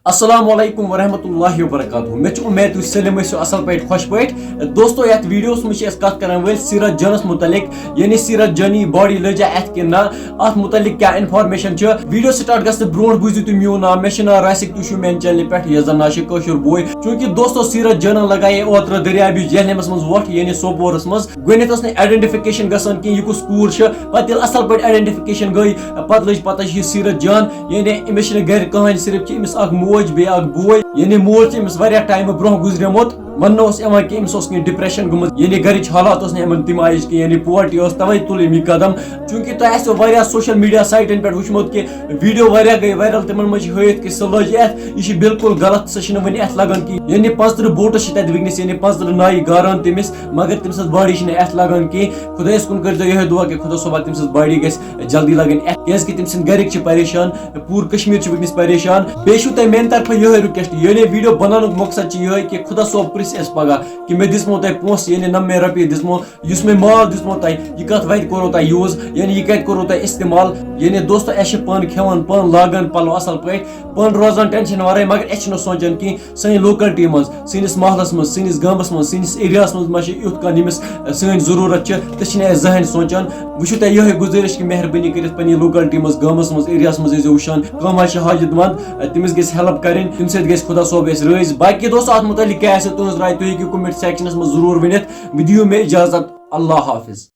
السلام علیکم ورحمۃ اللہ وبرکاتہ میں امید تھی سلم اصل پہ خوش پہ دوستو یت ویڈیوس مجھ کت کران ول سیرت جانس متعلق یعنی سیرت جانی باڈی لجا ات کہ نا ات متعلق کیا انفارمیشن ویڈیو سٹارٹ گھنہ برو بوزو تھی میون نام مے ناو راسک تھی میان چینل پہ یہ زن ناشک کوشر بوے چونکہ دوستو سیرت جانن لگائے اوتر دریابی جہلمس من ووٹ یعنی سوپورس مز گونیت اس آئیڈینٹیفکیشن گھان کہ یہ کس کور پتہ یل اصل پہ آئیڈینٹیفکیشن گئی پتہ لج پتہ یہ سیرت جان یعنی امس گر کہانی صرف امس اخ موج بی اخ بوے یعنی مول امس ٹائم برو گزریمت ون کہ امس ڈپریشن گمت یعنی گھرچ حالات تم آئی کہ یعنی پورٹی توے تل یہ قدم چونکہ تہ آسو سوشل میڈیا سائٹن پہ وچمت کہ ویڈیو گئی وائرل تمن مجھ ہت کہ سہ لج یہ بالکل غلط سہ ون ات لگان کہ یعنی 50 بوٹس تک ونکس یعنی 50 نائی گاران تمس مگر تم سز باڈی ات لگان کی خدایس کن کر یہ دعا کہ خدا صبح تم سز باڈی گھس جلدی لگن کیازکہ تم سند گرک پریشان پور کشمیر ونکس پریشان بیٚیہِ چھو تۄہہِ میانہِ طرفہٕ یہے رِکویسٹ یعنی ویڈیو بناونُک مقصد یہ کہ خدا صوب پرس اس پگہ کہ مے دسمو تۄہہِ پونٛسہٕ یعنی نہ مے رۄپیہِ دسمو یُس مے مال دسمو تۄہہِ یہِ کتھ وتہِ کوٚرو تۄہہِ یوٗز یعنی یہِ کتہِ کوٚرو تۄہہِ استعمال یعنی دوستو أسۍ چھِ پانہٕ کھٮ۪وان پانہٕ لاگان پلو اصل پٲٹھۍ پانہٕ روزان ٹینشن ورٲے مگر أسۍ چھِنہٕ سونٛچان کینٛہہ سٲنۍ لوکلٹی منٛز سٲنِس محلس منٛز سٲنِس گامس منٛز سٲنِس ایریاہس منٛز ما چھِ یُتھ کانٛہہ ییٚمِس سٲنۍ ضروٗرت چھِ تہِ چھِنہٕ أسۍ زٕہٕنۍ سونٛچان بہٕ چھُو تۄہہِ یِہوٚے گُزٲرِش کہ مہربٲنی کٔرِتھ پننہِ لوکلٹی منٛز گامس منٛز ایریاہس منٛز ٲسۍزیو وٕچھان کانٛہہ ما چھِ حاجت منٛد تٔمِس گژھِ ہیلپ کرٕنۍ تمہِ سۭتۍ گژھِ خدا صوب اَسہِ رٲضۍ باقٕے دوستو اتھ متعلق کیٛاہ آسہِ تُہنٛز راے تُہۍ ہیٚکِو کومنٹ سیکشنس منٛز ضروٗر ؤنِتھ وۄنۍ دِیِو مےٚ اجازت اللہ حافظ